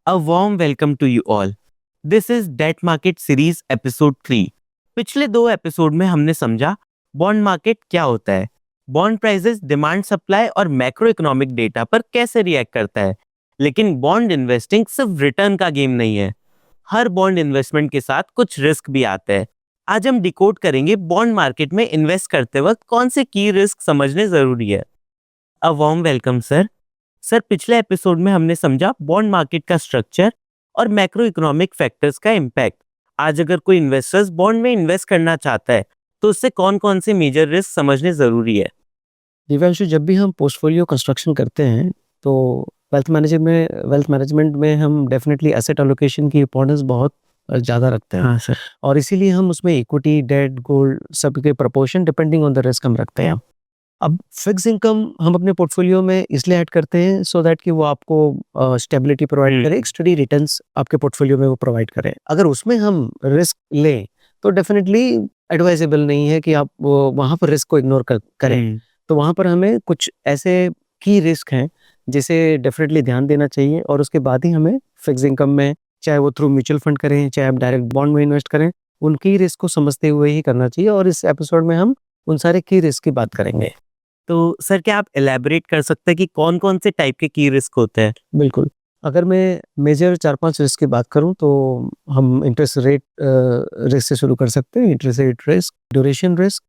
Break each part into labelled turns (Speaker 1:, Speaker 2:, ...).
Speaker 1: A warm welcome to you all. This is Debt Market Series episode 3. पिछले 2 episode में हमने समझा bond market क्या होता है, बॉन्ड प्राइसेस डिमांड सप्लाई और मैक्रो इकोनॉमिक डेटा पर कैसे रिएक्ट करता है। लेकिन बॉन्ड इन्वेस्टिंग सिर्फ रिटर्न का गेम नहीं है, हर बॉन्ड इन्वेस्टमेंट के साथ कुछ रिस्क भी आता है। आज हम डिकोड करेंगे बॉन्ड मार्केट में इन्वेस्ट करते वक्त कौन से की रिस्क समझने जरूरी है। A warm welcome sir. पिछले एपिसोड में हमने समझा बॉन्ड मार्केट का स्ट्रक्चर और मैक्रो इकोनॉमिक फैक्टर्स का इम्पैक्ट। आज अगर कोई इन्वेस्टर्स बॉन्ड में इन्वेस्ट करना चाहता है तो उससे कौन कौन से मेजर रिस्क समझने जरूरी है।
Speaker 2: दिव्यांशु, जब भी हम पोर्टफोलियो कंस्ट्रक्शन करते हैं तो वेल्थ मैनेजमेंट में हम डेफिनेटली एसेट एलोकेशन की इंपॉर्टेंस बहुत ज़्यादा रखते हैं।
Speaker 1: हाँ सर।
Speaker 2: और इसीलिए हम उसमें इक्विटी, डेट, गोल्ड सबके proportion depending on the risk हम रखते हैं। अब फिक्स इनकम हम अपने पोर्टफोलियो में इसलिए ऐड करते हैं सो दैट कि वो आपको स्टेबिलिटी प्रोवाइड करे, एक स्टडी रिटर्न्स आपके पोर्टफोलियो में वो प्रोवाइड करें। अगर उसमें हम रिस्क लें तो डेफिनेटली एडवाइजेबल नहीं है कि आप वहाँ पर रिस्क को इग्नोर करें। तो वहाँ पर हमें कुछ ऐसे की रिस्क हैं जिसे डेफिनेटली ध्यान देना चाहिए और उसके बाद ही हमें फिक्स इनकम में, चाहे वो थ्रू म्यूचुअल फंड करें, चाहे आप डायरेक्ट बॉन्ड में इन्वेस्ट करें, उनकी रिस्क को समझते हुए ही करना चाहिए। और इस एपिसोड में हम उन सारे की रिस्क की बात करेंगे।
Speaker 1: तो सर क्या आप एलैबोरेट कर सकते हैं कि कौन कौन से टाइप के की रिस्क होते हैं।
Speaker 2: बिल्कुल। अगर मैं मेजर 4-5 रिस्क की बात करूं तो हम इंटरेस्ट रेट रिस्क से शुरू कर सकते हैं। Interest rate risk, duration risk,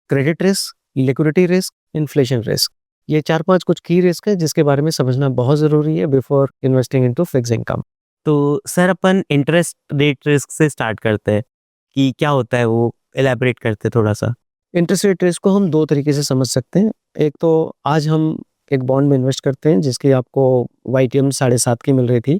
Speaker 2: credit risk, liquidity risk, inflation risk. ये 4-5 कुछ की रिस्क है जिसके बारे में समझना बहुत ज़रूरी है before investing into fix income.
Speaker 1: तो सर अपन इंटरेस्ट रेट रिस्क से स्टार्ट करते हैं कि क्या होता है, वो एलैबोरेट करते हैं थोड़ा सा।
Speaker 2: इंटरेस्ट रेट रिस्क को हम 2 तरीके से समझ सकते हैं। एक तो आज हम एक बॉन्ड में इन्वेस्ट करते हैं जिसकी आपको YTM 7.5 की मिल रही थी,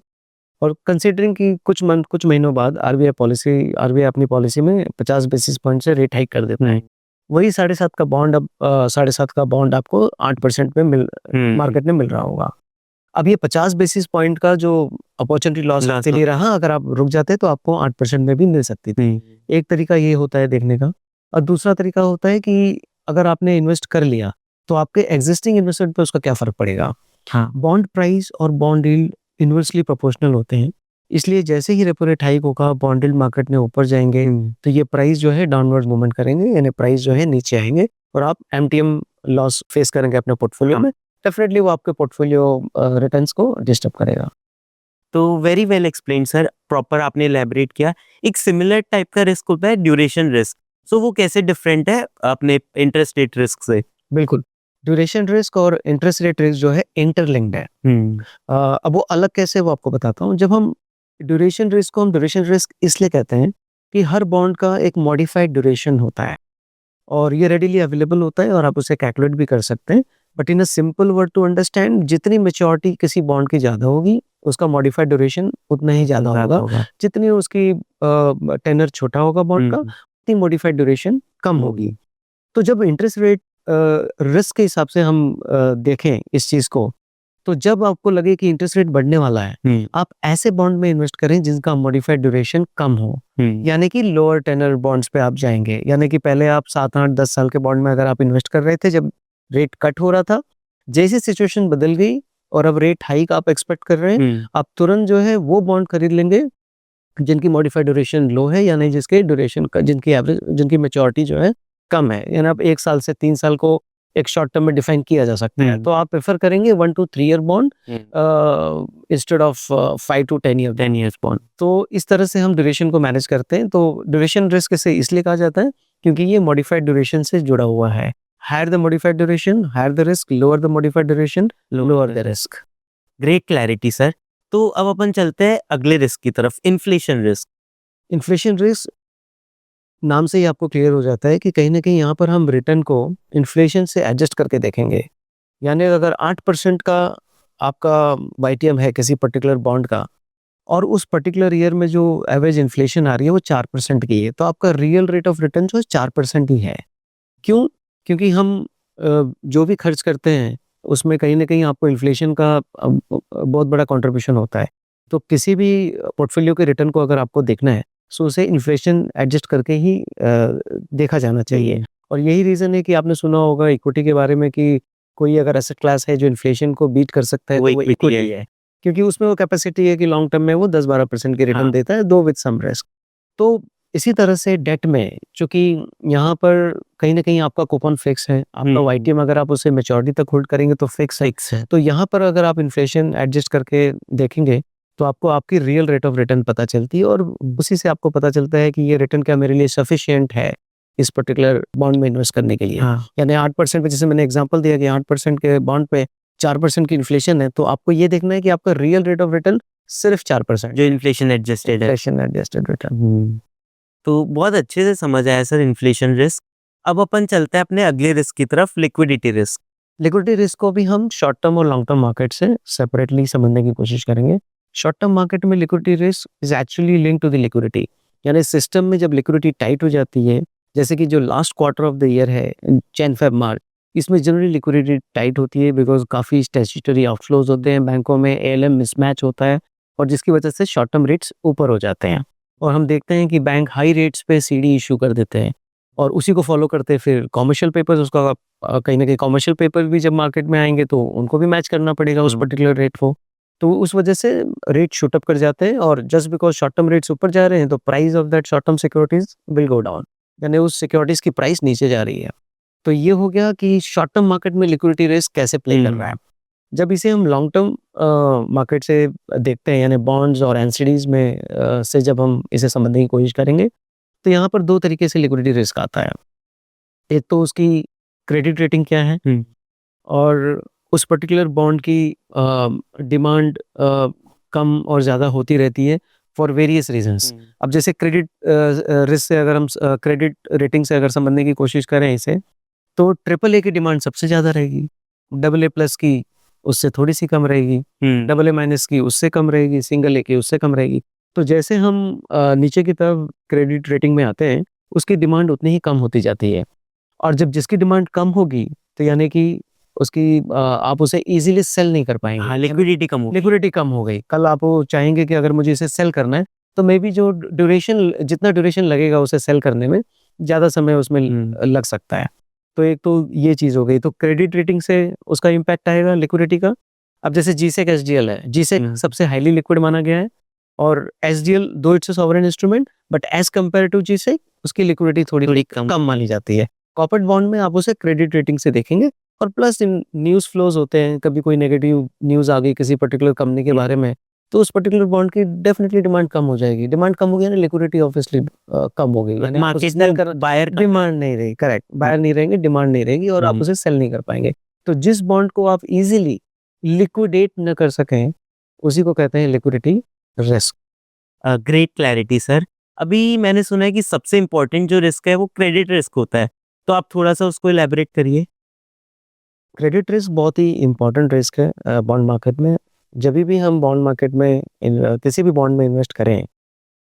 Speaker 2: और कंसीडरिंग कि कुछ महीनों बाद आरबीआई अपनी पॉलिसी में 50 बेसिस पॉइंट से रेट हाइक कर देता है। वही 7.5 का बॉन्ड अब 7.5 का बॉन्ड आपको 8% में मार्केट में मिल रहा होगा। अब ये 50 बेसिस पॉइंट का जो अपॉर्चुनिटी लॉस के लिए रहा, अगर आप रुक जाते तो आपको 8% में भी मिल सकती थी। एक तरीका ये होता है देखने का। और दूसरा तरीका होता है कि अगर आपने इन्वेस्ट कर लिया तो आपके एग्जिस्टिंग इन्वेस्टमेंट पे उसका क्या फर्क पड़ेगा।
Speaker 1: हाँ।
Speaker 2: बॉन्ड प्राइस और बॉन्ड यील्ड इन्वर्सली प्रोपोर्शनल होते हैं, इसलिए जैसे ही रेपो रेट हाइक होगा, बॉन्ड यील्ड मार्केट में ऊपर जाएंगे तो ये प्राइस जो है डाउनवर्ड मूवमेंट करेंगे, यानी प्राइस जो है नीचे आएंगे और आप MTM लॉस फेस करेंगे अपने पोर्टफोलियो में। डेफिनेटली वो आपके पोर्टफोलियो रिटर्न्स को डिस्टर्ब करेगा।
Speaker 1: तो very well explain sir, proper आपने एलैबोरेट किया। एक सिमिलर टाइप का रिस्क होता है ड्यूरेशन रिस्क। सो वो कैसे डिफरेंट है अपने इंटरेस्ट रेट रिस्क से।
Speaker 2: बिल्कुल। ड्यूरेशन रिस्क और इंटरेस्ट रेट रिस्क जो है इंटरलिंक्ड है। अब वो अलग कैसे, वो आपको बताता हूँ। जब हम ड्यूरेशन रिस्क इसलिए कहते हैं कि हर बॉन्ड का एक मॉडिफाइड ड्यूरेशन होता है और ये रेडिली अवेलेबल होता है और आप उसे कैलकुलेट भी कर सकते हैं। But in a simple word to understand, जितनी मैच्योरिटी किसी बॉन्ड की ज़्यादा होगी उसका मॉडिफाइड ड्यूरेशन उतना ही ज़्यादा होगा। जितनी उसकी टेनर छोटा होगा बॉन्ड का, उतनी मॉडिफाइड ड्यूरेशन कम होगी। तो जब इंटरेस्ट रेट रिस्क के हिसाब से हम देखें इस चीज़ को, तो जब आपको लगे कि इंटरेस्ट रेट बढ़ने वाला है, आप ऐसे बॉन्ड में इन्वेस्ट करें जिनका मॉडिफाइड ड्यूरेशन कम हो, यानी कि लोअर टेनर बॉन्ड्स पे आप जाएंगे। यानी कि पहले आप 7, 8, 10 साल के बॉन्ड में अगर आप इन्वेस्ट कर रहे थे जब रेट कट हो रहा था, जैसी सिचुएशन बदल गई और अब रेट हाइक आप एक्सपेक्ट कर रहे हैं, आप तुरंत जो है वो बॉन्ड खरीद लेंगे जिनकी मॉडिफाइड ड्यूरेशन लो है, यानी जिसके ड्यूरेशन जिनकी मैच्योरिटी जो है कम है। यानी आप 1 साल से 3 साल को एक शॉर्ट टर्म में डिफाइन किया जा सकता है। तो आप प्रेफर करेंगे 1 to 3 year bond instead of 5 to 10 years bond. तो इस तरह से हम ड्यूरेशन को मैनेज करते हैं। तो ड्यूरेशन रिस्क से इसलिए कहा जाता है क्योंकि ये मॉडिफाइड ड्यूरेशन से जुड़ा हुआ है। Higher the modified duration, higher the risk, lower the modified duration, lower the risk.
Speaker 1: Great clarity sir. तो अब अपन चलते हैं अगले रिस्क की तरफ, इन्फ्लेशन रिस्क।
Speaker 2: इन्फ्लेशन रिस्क नाम से ही आपको क्लियर हो जाता है कि कहीं ना कहीं यहाँ पर हम रिटर्न को इन्फ्लेशन से एडजस्ट करके देखेंगे। यानी अगर 8% का आपका YTM है किसी पर्टिकुलर बॉन्ड का और उस पर्टिकुलर ईयर में जो एवरेज इन्फ्लेशन आ रही है वो 4% की है, तो आपका रियल रेट ऑफ रिटर्न जो है 4% ही है। क्यों? क्योंकि हम जो भी खर्च करते हैं उसमें कहीं ना कहीं आपको इन्फ्लेशन का बहुत बड़ा कंट्रीब्यूशन होता है। तो किसी भी पोर्टफोलियो के रिटर्न को अगर आपको देखना है सो उसे इन्फ्लेशन एडजस्ट करके ही देखा जाना चाहिए। और यही रीज़न है कि आपने सुना होगा इक्विटी के बारे में कि कोई अगर एसेट क्लास है जो इन्फ्लेशन को बीट कर सकता है तो वो इक्विटी है। क्योंकि उसमें वो कैपेसिटी है कि लॉन्ग टर्म में वो 10-12% की रिटर्न
Speaker 1: हाँ।
Speaker 2: देता है, दो विद सम रिस्क। तो इसी तरह से डेट में, चूंकि यहाँ पर कहीं ना कहीं आपका कूपन फिक्स है, आपका वाईटीएम अगर आप उसे मेच्योरिटी तक होल्ड करेंगे तो फिक्स है। तो यहाँ पर अगर आप इन्फ्लेशन एडजस्ट करके देखेंगे तो आपको आपकी रियल रेट ऑफ रिटर्न पता चलती है, और उसी से आपको पता चलता है कि ये रिटर्न क्या मेरे लिए सफिशिएंट है इस पर्टिकुलर बॉन्ड में इन्वेस्ट करने के लिए। यानी 8% पे, जैसे मैंने एग्जांपल दिया कि 8% के बॉन्ड पे 4% की इन्फ्लेशन है, तो आपको ये देखना है कि आपका रियल रेट ऑफ रिटर्न सिर्फ 4%,
Speaker 1: जो इन्फ्लेशन एडजस्टेड है।
Speaker 2: रिटर्न।
Speaker 1: तो बहुत अच्छे से समझ आया सर इन्फ्लेशन रिस्क। अब अपन चलते हैं अपने अगले रिस्क की तरफ, लिक्विडिटी रिस्क।
Speaker 2: लिक्विडिटी रिस्क को भी हम शॉर्ट टर्म और लॉन्ग टर्म मार्केट से सेपरेटली समझने की कोशिश करेंगे। शॉर्ट टर्म मार्केट में liquidity risk is actually link to the liquidity, यानी सिस्टम में जब लिक्विडिटी टाइट हो जाती है, जैसे कि जो last quarter of the year है, जैन फेब मार्च, इसमें जनरली लिक्विडिटी टाइट होती है बिकॉज काफ़ी स्टैट्यूटरी आउटफ्लोज होते हैं बैंकों में, एएलएम मिसमैच होता है, और जिसकी वजह से शॉर्ट टर्म रेट्स ऊपर हो जाते हैं। और हम देखते हैं कि बैंक हाई रेट्स पे सीडी इशू कर देते हैं, और उसी को फॉलो करते फिर कॉमर्शियल पेपर्स, उसका कहीं ना कहीं कॉमर्शियल पेपर भी जब मार्केट में आएंगे तो उनको भी मैच करना पड़ेगा उस पर्टिकुलर रेट को। तो उस वजह से रेट शूट अप कर जाते हैं, और just because short term rates ऊपर जा रहे हैं तो price of that short term securities will go down, यानी उस सिक्योरिटीज की प्राइस नीचे जा रही है। तो ये हो गया कि शॉर्ट टर्म मार्केट में लिक्विडिटी रिस्क कैसे प्ले कर रहा है। जब इसे हम लॉन्ग टर्म मार्केट से देखते हैं, यानी बॉन्ड्स और एनसीडीज में से जब हम इसे समझने की कोशिश करेंगे, तो यहाँ पर दो तरीके से लिक्विडिटी रिस्क आता है। एक तो उसकी क्रेडिट रेटिंग क्या है, और उस पर्टिकुलर बॉन्ड की डिमांड कम और ज़्यादा होती रहती है फॉर वेरियस रीजंस। अब जैसे क्रेडिट रिस्क से अगर हम क्रेडिट रेटिंग से अगर समझने की कोशिश करें इसे, तो ट्रिपल ए की डिमांड सबसे ज़्यादा रहेगी, डबल ए प्लस की उससे थोड़ी सी कम रहेगी, डबल ए माइनस की उससे कम रहेगी, सिंगल ए की उससे कम रहेगी। तो जैसे हम नीचे की तरफ क्रेडिट रेटिंग में आते हैं, उसकी डिमांड उतनी ही कम होती जाती है, और जब जिसकी डिमांड कम होगी तो यानी कि उसकी आप उसे इजीली सेल नहीं कर पाएंगे।
Speaker 1: हाँ, लिक्विडिटी कम हो
Speaker 2: गई। कल आप वो चाहेंगे कि अगर मुझे इसे सेल करना है, तो मे बी जो ड्यूरेशन, जितना ड्यूरेशन लगेगा उसे सेल करने में, ज़्यादा समय उसमें लग सकता है। तो एक तो ये चीज़ हो गई, तो क्रेडिट रेटिंग से उसका इम्पैक्ट आएगा लिक्विडिटी का। अब जैसे जीसेक एसडीएल है, जीसेक सबसे हाईली लिक्विड माना गया है, और SDL though it's a sovereign instrument, but as compared to G Sec उसकी लिक्विडिटी थोड़ी कम मानी जाती है। कॉर्पोरेट बॉन्ड में आप उसे क्रेडिट रेटिंग से देखेंगे, और प्लस न्यूज़ फ्लोज होते हैं, कभी कोई नेगेटिव न्यूज़ आ गई किसी पर्टिकुलर कंपनी के बारे में, तो उस पर्टिकुलर बॉन्ड की डेफिनेटली डिमांड कम हो जाएगी। डिमांड कम हो गई ना, लिक्विडिटी ऑब्वियसली कम हो गई, यानी
Speaker 1: मार्केट में बायर
Speaker 2: डिमांड नहीं रही, करेक्ट, बायर नहीं रहेंगे, डिमांड नहीं रहेगी, और आप उसे सेल नहीं कर पाएंगे। तो जिस बॉन्ड को आप इजीली लिक्विडेट न कर सकें, उसी को कहते हैं liquidity risk.
Speaker 1: Great clarity sir. अभी मैंने सुना है कि सबसे इम्पोर्टेंट जो रिस्क है वो क्रेडिट रिस्क होता है, तो आप थोड़ा सा उसको इलैबोरेट करिए।
Speaker 2: क्रेडिट रिस्क बहुत ही इंपॉर्टेंट रिस्क है बॉन्ड मार्केट में। जब भी हम बॉन्ड मार्केट में किसी भी बॉन्ड में इन्वेस्ट करें,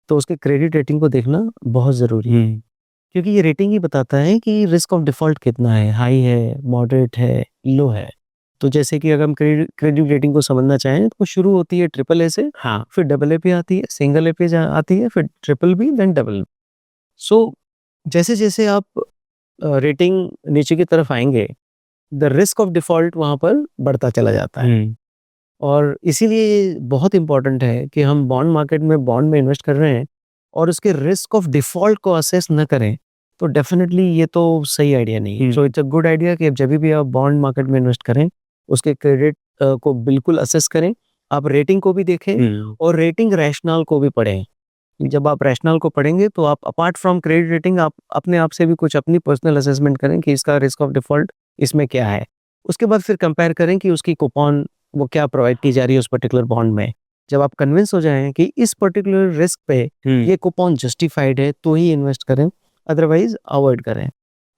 Speaker 2: तो उसके क्रेडिट रेटिंग को देखना बहुत ज़रूरी है, क्योंकि ये रेटिंग ही बताता है कि रिस्क ऑफ डिफ़ॉल्ट कितना है, हाई है, मॉडरेट है, लो है। तो जैसे कि अगर हम क्रेडिट रेटिंग को समझना चाहें, तो शुरू होती है ट्रिपल ए से,
Speaker 1: हाँ,
Speaker 2: फिर डबल ए पे आती है, सिंगल ए पे आती है, फिर ट्रिपल बी, देन डबल। सो जैसे जैसे आप रेटिंग नीचे की तरफ आएंगे, द रिस्क ऑफ डिफ़ॉल्ट वहाँ पर बढ़ता चला जाता है। और इसीलिए बहुत इंपॉर्टेंट है कि हम बॉन्ड मार्केट में बॉन्ड में इन्वेस्ट कर रहे हैं और उसके रिस्क ऑफ डिफ़ॉल्ट को असेस न करें, तो डेफिनेटली ये तो सही आइडिया नहीं है। So it's a good idea कि जब भी आप बॉन्ड मार्केट में इन्वेस्ट करें, उसके क्रेडिट को बिल्कुल असेस करें, आप रेटिंग को भी देखें और रेटिंग रैशनल को भी पढ़ें। जब आप रैशनल को पढ़ेंगे तो आप अपार्ट फ्रॉम क्रेडिट रेटिंग आप अपने आप से भी कुछ अपनी पर्सनल असेसमेंट करें कि इसका रिस्क ऑफ डिफ़ॉल्ट इसमें क्या है। उसके बाद फिर कंपेयर करें कि उसकी कूपन वो क्या प्रोवाइड की जा रही है उस पर्टिकुलर बॉन्ड में। जब आप कन्विंस हो जाएं कि इस पर्टिकुलर रिस्क पे ये कूपन जस्टिफाइड है, तो ही इन्वेस्ट करें, अदरवाइज अवॉइड करें।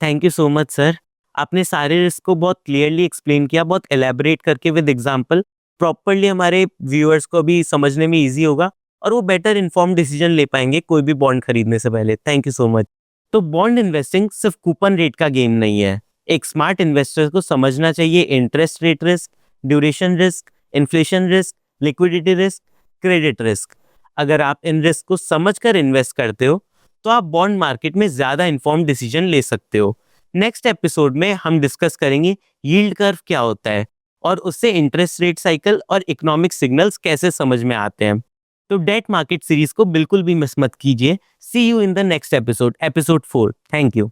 Speaker 1: Thank you so much sir. आपने सारे रिस्क को बहुत क्लियरली एक्सप्लेन किया, बहुत एलैबोरेट करके विद एग्जांपल। प्रॉपर्ली हमारे व्यूअर्स को भी समझने में इजी होगा और वो बेटर इन्फॉर्म डिसीजन ले पाएंगे कोई भी बॉन्ड खरीदने से पहले। Thank you so much. तो बॉन्ड इन्वेस्टिंग सिर्फ कूपन रेट का गेम नहीं है। एक स्मार्ट इन्वेस्टर को समझना चाहिए interest rate risk, duration risk, inflation risk, liquidity risk, credit risk. अगर आप इन रिस्क को समझकर इन्वेस्ट करते हो तो आप बॉन्ड मार्केट में ज़्यादा इन्फॉर्म डिसीजन ले सकते हो। नेक्स्ट एपिसोड में हम डिस्कस करेंगे यील्ड कर्व क्या होता है, और उससे इंटरेस्ट रेट साइकिल और इकोनॉमिक सिग्नल्स कैसे समझ में आते हैं। तो डेट मार्केट सीरीज को बिल्कुल भी मिस मत कीजिए। See you in the next episode 4। Thank you.